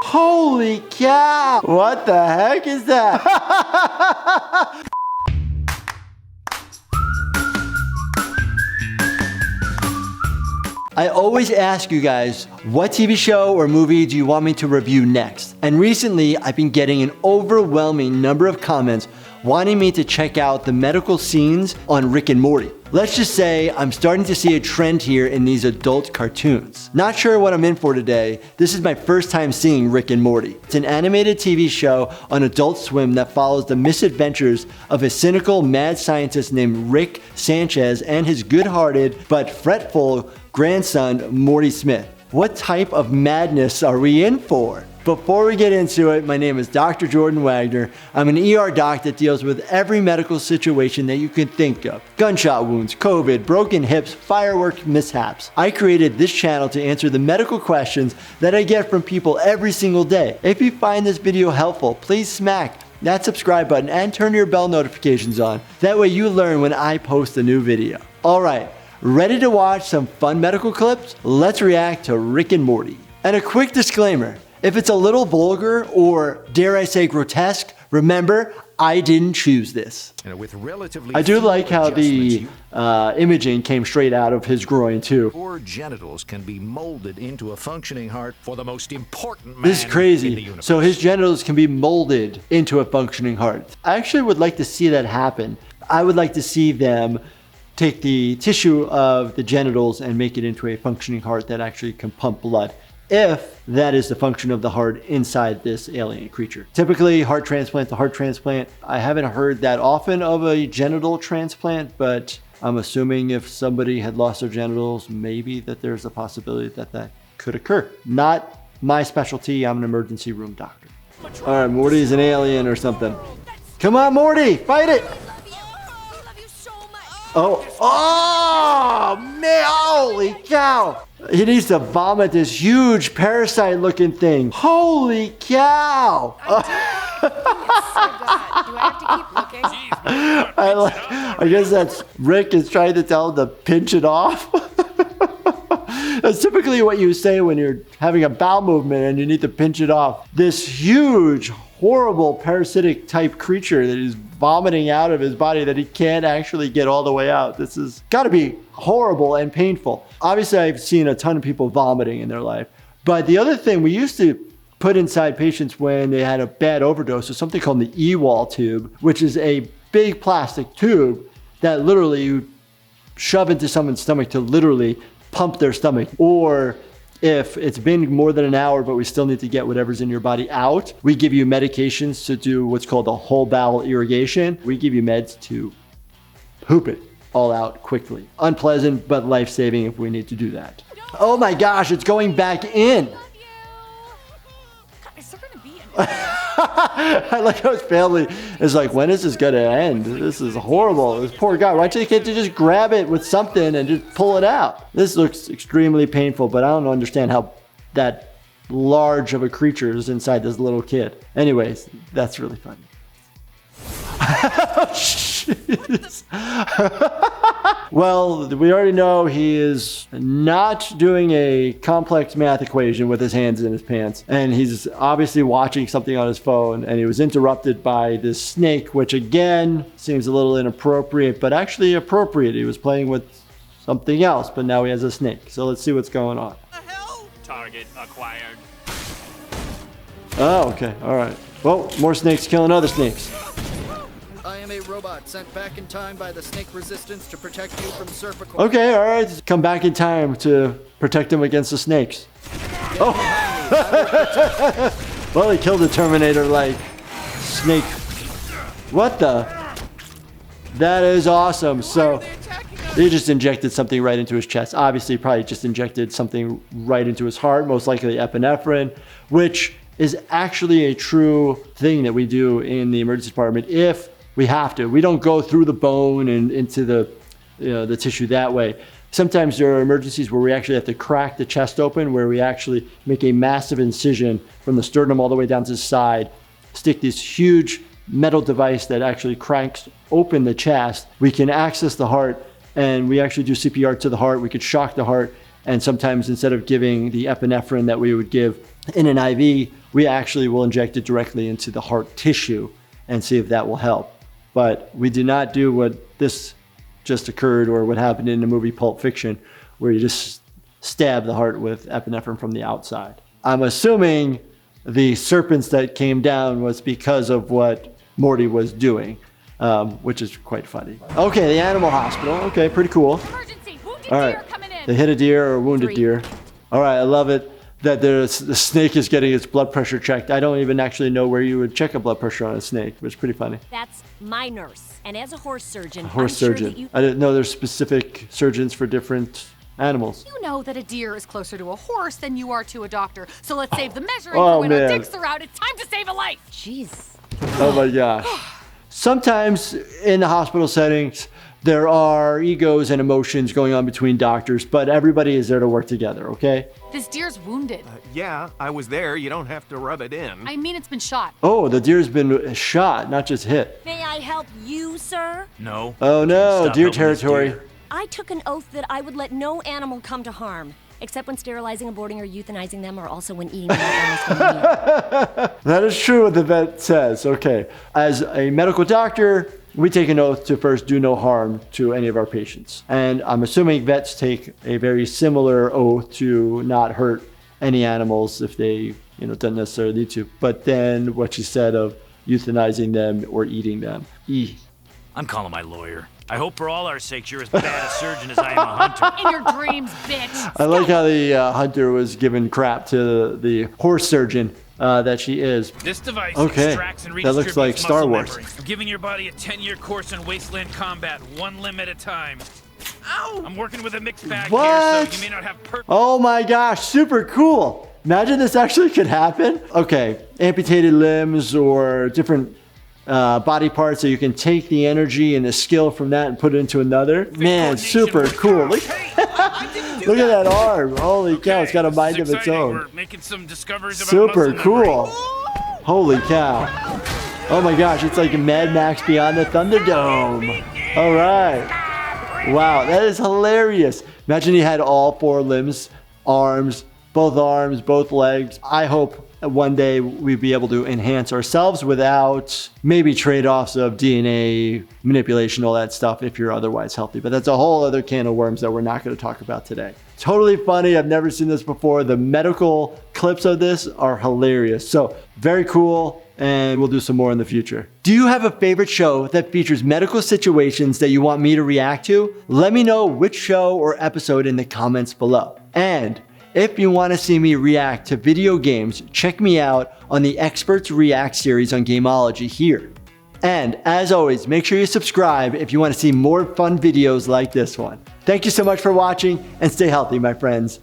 Holy cow! What the heck is that? I always ask you guys, what TV show or movie do you want me to review next? And recently, I've been getting an overwhelming number of comments wanting me to check out the medical scenes on Rick and Morty. Let's just say I'm starting to see a trend here in these adult cartoons. Not sure what I'm in for today. This is my first time seeing Rick and Morty. It's an animated TV show on Adult Swim that follows the misadventures of a cynical mad scientist named Rick Sanchez and his good-hearted but fretful grandson, Morty Smith. What type of madness are we in for? Before we get into it, my name is Dr. Jordan Wagner. I'm an ER doc that deals with every medical situation that you can think of. Gunshot wounds, COVID, broken hips, firework mishaps. I created this channel to answer the medical questions that I get from people every single day. If you find this video helpful, please smack that subscribe button and turn your bell notifications on. That way you learn when I post a new video. All right, ready to watch some fun medical clips? Let's react to Rick and Morty. And a quick disclaimer. If it's a little vulgar or, dare I say, grotesque, remember, I didn't choose this. I do like how the imaging came straight out of his groin, too. Poor genitals can be molded into a functioning heart for the most important man. This is crazy. So his genitals can be molded into a functioning heart. I actually would like to see that happen. I would like to see them take the tissue of the genitals and make it into a functioning heart that actually can pump blood, if that is the function of the heart inside this alien creature. Typically, heart transplant to heart transplant. I haven't heard that often of a genital transplant, but I'm assuming if somebody had lost their genitals, maybe that there's a possibility that that could occur. Not my specialty. I'm an emergency room doctor. All right, Morty's an alien or something. Come on, Morty, fight it. Oh man, holy cow. He needs to vomit this huge parasite looking thing. Holy cow. Do I have to keep looking? I guess that's Rick is trying to tell him to pinch it off. That's typically what you say when you're having a bowel movement and you need to pinch it off. This huge, horrible parasitic type creature that is vomiting out of his body that he can't actually get all the way out. This has got to be horrible and painful. Obviously, I've seen a ton of people vomiting in their life. But the other thing we used to put inside patients when they had a bad overdose was something called the E-wall tube, which is a big plastic tube that literally you shove into someone's stomach to literally pump their stomach. Or if it's been more than an hour, but we still need to get whatever's in your body out, we give you medications to do what's called a whole bowel irrigation. We give you meds to poop it all out quickly. Unpleasant, but life-saving if we need to do that. Oh my gosh, it's going back in. Is there gonna be I like how his family is like, when is this gonna end? This is horrible. This poor guy. Why can't you just grab it with something and just pull it out? This looks extremely painful, but I don't understand how that large of a creature is inside this little kid. Anyways, that's really funny. Well, we already know he is not doing a complex math equation with his hands in his pants, and he's obviously watching something on his phone, and he was interrupted by this snake, which again seems a little inappropriate, but actually appropriate. He was playing with something else, but now he has a snake. So let's see what's going on. Target acquired. Oh, okay, all right. Well, more snakes killing other snakes. I am a robot sent back in time by the snake resistance to protect you from Serpico. Okay, all right. Come back in time to protect him against the snakes. Oh! Well, he killed the Terminator like snake. What the? That is awesome. So he just injected something right into his chest. Obviously, probably just injected something right into his heart, most likely epinephrine, which is actually a true thing that we do in the emergency department if we have to. We don't go through the bone and into the tissue that way. Sometimes there are emergencies where we actually have to crack the chest open, where we actually make a massive incision from the sternum all the way down to the side, stick this huge metal device that actually cracks open the chest. We can access the heart, and we actually do CPR to the heart. We could shock the heart, and sometimes instead of giving the epinephrine that we would give in an IV, we actually will inject it directly into the heart tissue and see if that will help. But we do not do what this just occurred or what happened in the movie Pulp Fiction, where you just stab the heart with epinephrine from the outside. I'm assuming the serpents that came down was because of what Morty was doing, which is quite funny. Okay, the animal hospital. Okay, pretty cool. Emergency! Wounded All deer right, coming in! they hit a deer or a wounded 3. deer. All right, I love it that the snake is getting its blood pressure checked. I don't even actually know where you would check a blood pressure on a snake, but it's pretty funny. That's my nurse. And as a horse surgeon, Horse I'm sure surgeon. that you... I didn't know there's specific surgeons for different animals. You know that a deer is closer to a horse than you are to a doctor. So let's save the measuring Oh, for when our man. dicks are out. It's time to save a life. Jeez. Oh my gosh. Sometimes in the hospital settings, there are egos and emotions going on between doctors, but everybody is there to work together, okay? This deer's wounded. Yeah, I was there. You don't have to rub it in. I mean, it's been shot. Oh, the deer's been shot, not just hit. May I help you, sir? No. Oh no, Stop deer helping this territory. deer. I took an oath that I would let no animal come to harm, except when sterilizing, aborting, or euthanizing them, or also when eating them. That is true what the vet says, okay. As a medical doctor, we take an oath to first do no harm to any of our patients. And I'm assuming vets take a very similar oath to not hurt any animals if they, don't necessarily need to. But then what you said of euthanizing them or eating them. I'm calling my lawyer. I hope for all our sakes you're as bad a surgeon as I am a hunter. In your dreams, bitch. I like how the hunter was giving crap to the horse surgeon that she is. This device Okay, extracts and that looks redistributes like Star muscle Wars. memory. I'm giving your body a 10-year course in wasteland combat, one limb at a time. Ow! I'm working with a mixed bag What? here, so you may not have perfect. Oh my gosh, super cool. Imagine this actually could happen. Okay, amputated limbs or different body parts, so you can take the energy and the skill from that and put it into another. Man, super cool. Look, look at that arm. Holy cow, it's got a mind of its own. We're making some discoveries about Super muscle cool. memory. Holy cow. Oh my gosh, it's like Mad Max Beyond the Thunderdome. All right. Wow, that is hilarious. Imagine you had all 4 limbs, arms, both legs. I hope one day we'd be able to enhance ourselves without maybe trade-offs of DNA manipulation, all that stuff, if you're otherwise healthy. But that's a whole other can of worms that we're not going to talk about today. Totally funny. I've never seen this before. The medical clips of this are hilarious. So very cool. And we'll do some more in the future. Do you have a favorite show that features medical situations that you want me to react to? Let me know which show or episode in the comments below. And if you want to see me react to video games, check me out on the Experts React series on Gameology here. And as always, make sure you subscribe if you want to see more fun videos like this one. Thank you so much for watching and stay healthy, my friends.